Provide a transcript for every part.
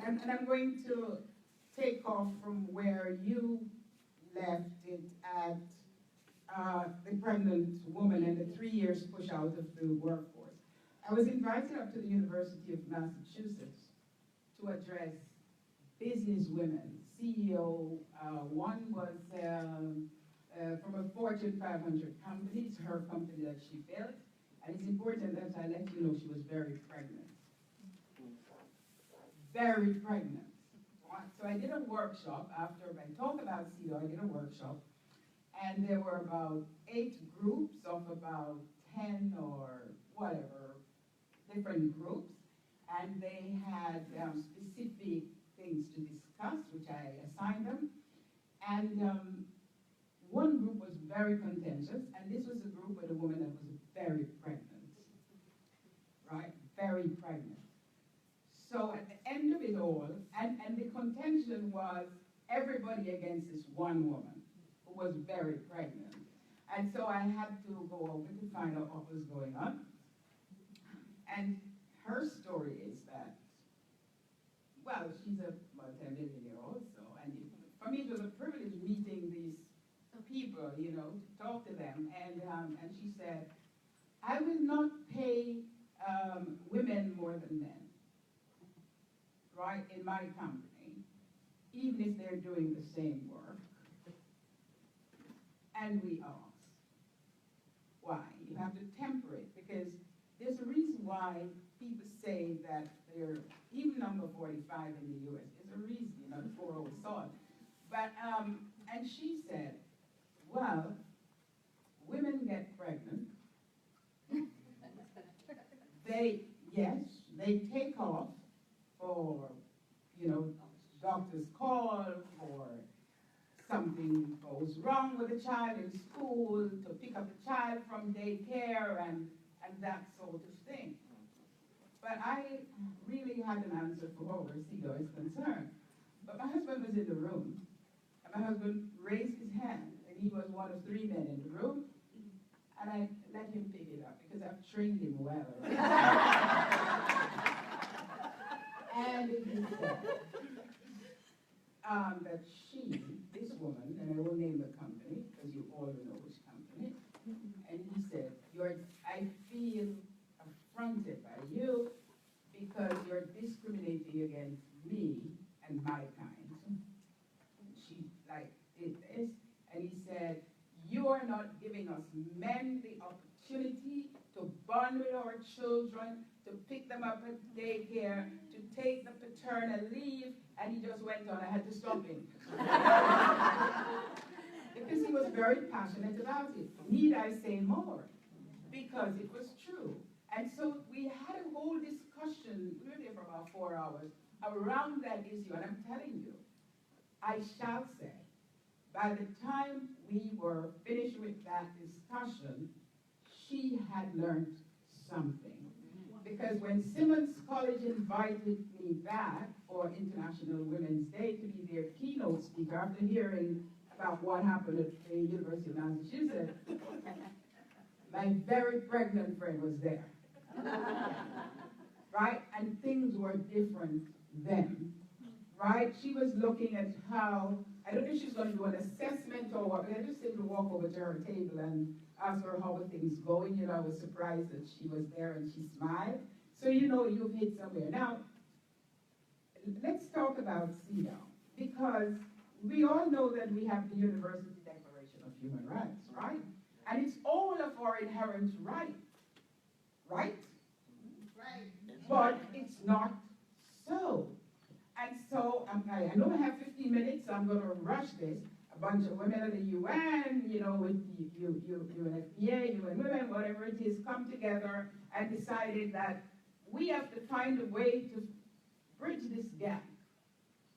and I'm going to take off from where you left it at the pregnant woman and the 3 years push out of the workforce. I was invited up to the University of Massachusetts to address business women, CEO. One was from a Fortune 500 company. It's her company that she built. And it's important that I let you know she was very pregnant. Very pregnant. So I did a workshop after I talked about CEO. I did a workshop. And there were about 8 groups of about 10 or whatever, different groups. And they had specific things to discuss, which I assigned them. And one group was very contentious, and this was a group with a woman that was very pregnant, right? Very pregnant. So at the end of it all, and the contention was everybody against this one woman who was very pregnant. And so I had to go over to find out what was going on. And her story is that, well, she's a multi-millionaire also, and for me it was a privilege meeting these people, you know, to talk to them. And she said, I will not pay women more than men, right, in my company, even if they're doing the same work. And we asked, why? You have to temper it, because there's a reason why people say that they're, even number 45 in the US, there's a reason, you know, the 4-0 salt. But, and she said, well, women get pregnant. They take off for, you know, doctor's call, for something goes wrong with the child in school, to pick up the child from daycare and that sort of thing. But I really had an answer for where CEO is concerned. But my husband was in the room, and my husband raised his hand, and he was one of 3 men in the room, and I let him pick it up because I've trained him well. And he said that she, this woman, and I will name the company because you all know which company, and he said, I feel affronted by you because you're discriminating against me and my kind. She did this, and he said, you are not giving us men the opportunity to bond with our children, to pick them up at daycare, to take the paternal leave, and he just went on. I had to stop him. Because he was very passionate about it. Need I say more? Because it was true. And so we had a whole discussion, we were there for about 4 hours, around that issue. And I'm telling you, I shall say, by the time we were finished with that discussion, she had learned something. Because when Simmons College invited me back for International Women's Day to be their keynote speaker after hearing about what happened at the University of Massachusetts, my very pregnant friend was there. Right? And things were different then. Right? She was looking at how, I don't know if she's going to do an assessment or what, but I just simply walk over to her table and ask her how were things going. You know, I was surprised that she was there and she smiled. So you know you've hit somewhere. Now, let's talk about CEDAW, because we all know that we have the Universal Declaration of Human Rights, right? And it's all of our inherent right, right? Right. But it's not so. And so, I know I have 15 minutes, so I'm going to rush this. A bunch of women at the UN, you know, with the UNFPA, UN Women, whatever it is, come together and decided that we have to find a way to bridge this gap,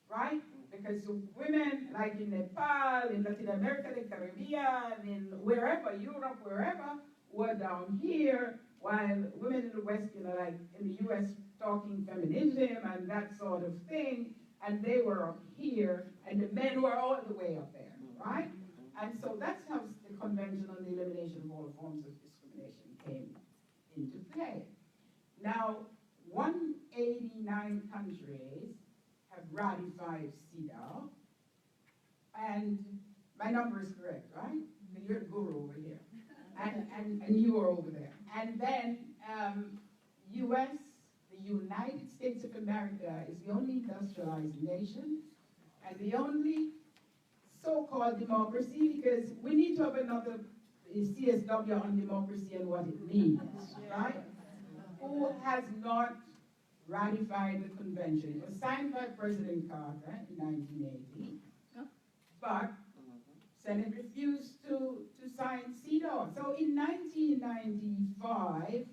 right? Because women, like in Nepal, in Latin America, the Caribbean, in wherever, Europe, wherever, were down here, while women in the West, you know, like in the US, talking feminism and that sort of thing, and they were up here, and the men were all the way up there, right? And so that's how the Convention on the Elimination of All Forms of Discrimination came into play. Now, 189 countries have ratified CEDAW, and my number is correct, right? And you're the guru over here, and you are over there. And then U.S., the United States of America, is the only industrialized nation, and the only so-called democracy, because we need to have another CSW on democracy and what it means, right? Who has not ratified the convention. It was signed by President Carter in 1980, but Senate refused to sign CEDAW. So in 1995,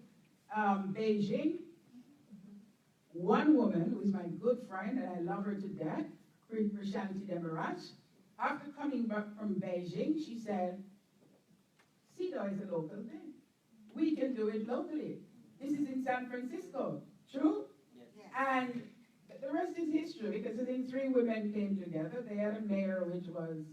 Beijing, one woman who is my good friend and I love her to death, Krishanti Demarach, after coming back from Beijing, she said, CEDAW is a local thing. We can do it locally. This is in San Francisco. True? Yes. And the rest is history, because I think 3 women came together. They had a mayor which was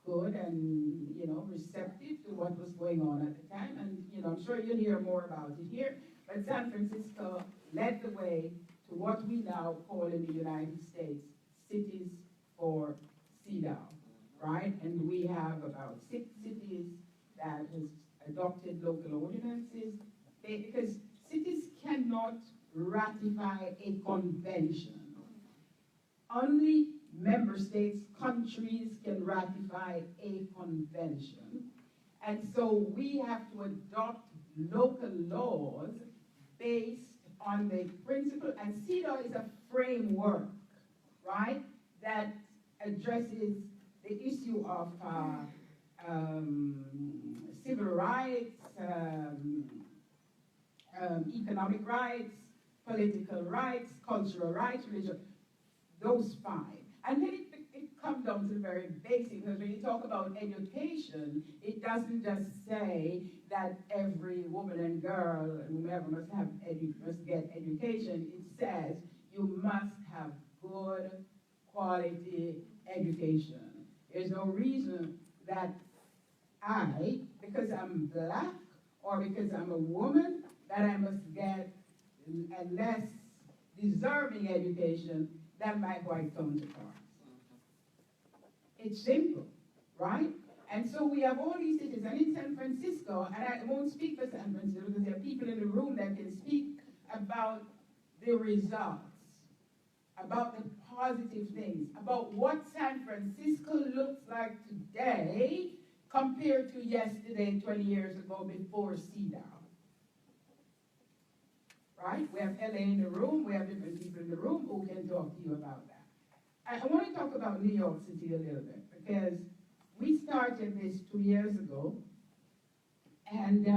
good and, you know, receptive to what was going on at the time. And, you know, I'm sure you'll hear more about it here. But San Francisco led the way to what we now call in the United States cities for CEDAW, right? And we have about 6 cities that has adopted local ordinances, because cities cannot ratify a convention. Only member states, countries can ratify a convention. And so we have to adopt local laws based on the principle, and CEDAW is a framework, right, that addresses the issue of civil rights, economic rights, political rights, cultural rights, religion, those 5. And then it comes down to the very basic, because when you talk about education, it doesn't just say that every woman and girl and whomever must get education. It says you must have good quality education. There's no reason that I, because I'm black or because I'm a woman, that I must get a less deserving education than my white counterparts. It's simple, right? And so we have all these cities, and in San Francisco, and I won't speak for San Francisco because there are people in the room that can speak about the results, about the positive things, about what San Francisco looks like today compared to yesterday, 20 years ago, before CEDAW. Right? We have LA in the room, we have different people in the room who can talk to you about that. I want to talk about New York City a little bit, because we started this 2 years ago, and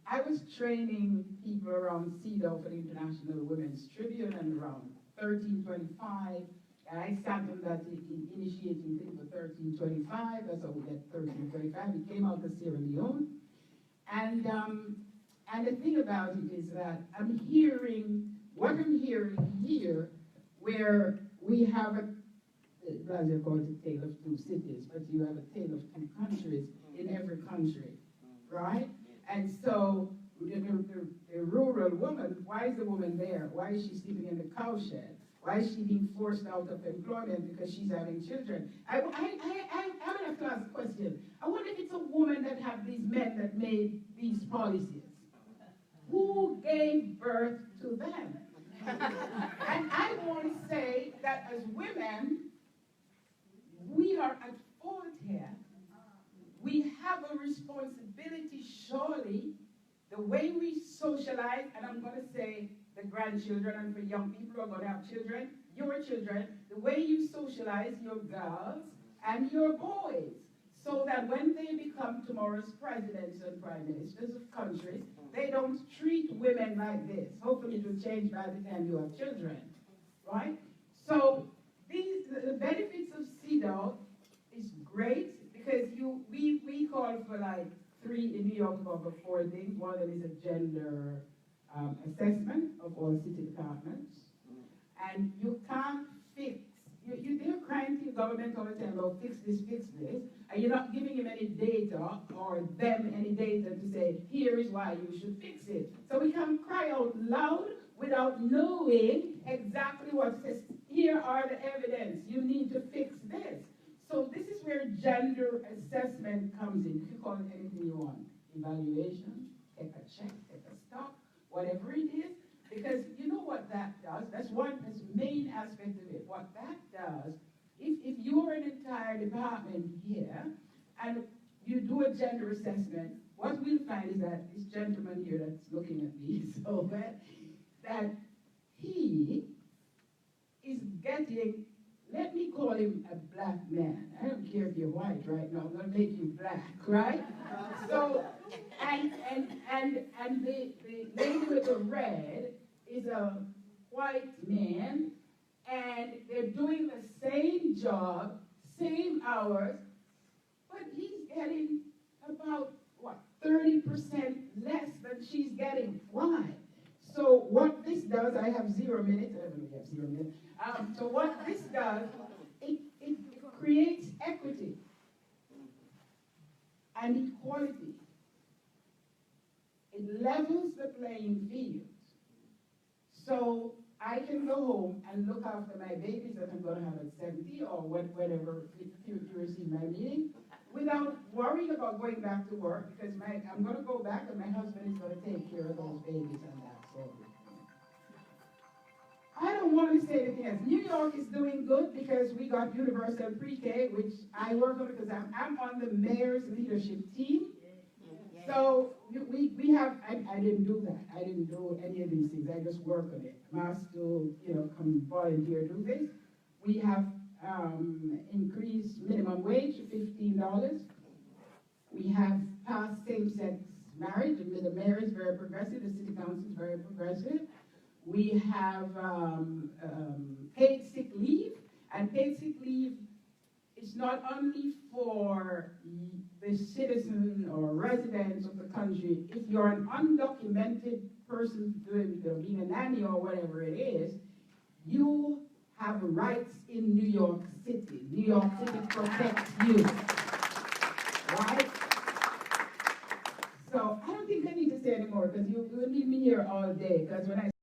I was training people around CEDAW for the International Women's Tribune, and around 1325, I sat on that initiating thing for 1325, that's how we get 1325. It came out of Sierra Leone, and the thing about it is that I'm hearing here, where we have as you call it, a tale of 2 cities, but you have a tale of 2 countries in every country, right? And so the rural woman, why is the woman there? Why is she sleeping in the cowshed? Why is she being forced out of employment because she's having children? I'm going to have to ask a question. I wonder if it's a woman that have these men that made these policies. Who gave birth to them? And I want to say that as women, we are at fault here. We have a responsibility, surely, the way we socialize, and I'm going to say the grandchildren, and for young people who are going to have children, your children, the way you socialize your girls and your boys, so that when they become tomorrow's presidents and prime ministers of countries, they don't treat women like this. Hopefully it will change by the time you have children, right? So the benefits of CEDAW is great, because we call for like 3 in New York, about 4 things. One of them is a gender assessment of all city departments. And you can't fix, they're crying to your government all the time about fix this, and you're not giving him any data or them any data to say, here is why you should fix it. So we can cry out loud without knowing exactly what it says. Here here are the evidence. You need to fix this. So this is where gender assessment comes in. You can call it anything you want. Evaluation, take a check, take a stop, whatever it is. Because you know what that does? That's the main aspect of it. What that does, if you're an entire department here, and you do a gender assessment, what we'll find is that this gentleman here that's looking at me, so that he is getting, let me call him a black man. I don't care if you're white right now, I'm gonna make you black, right? So, and the lady with the red is a white man, and they're doing the same job, same hours, but he's getting about, 30% less than she's getting. Why? So what this does, I have 0 minutes, I don't really have 0 minutes. So what this does, it creates equity and equality. It levels the playing field. So I can go home and look after my babies that I'm going to have at 70 or whatever you receive my meeting, without worrying about going back to work, because I'm going to go back and my husband is going to take care of those babies and that. So I don't want to say anything else. New York is doing good because we got universal pre-K, which I work on because I'm on the mayor's leadership team. So we have, I didn't do that. I didn't do any of these things. I just work on it. I'm asked to, come volunteer do this. We have increased minimum wage to $15. We have passed same-sex marriage. The mayor is very progressive. The city council is very progressive. We have paid sick leave, and paid sick leave is not only for the citizen or residents of the country. If you're an undocumented person being a nanny or whatever it is, you have rights in New York City. New York City protects you, right? So I don't think I need to say anymore because you will need me here all day. Because when I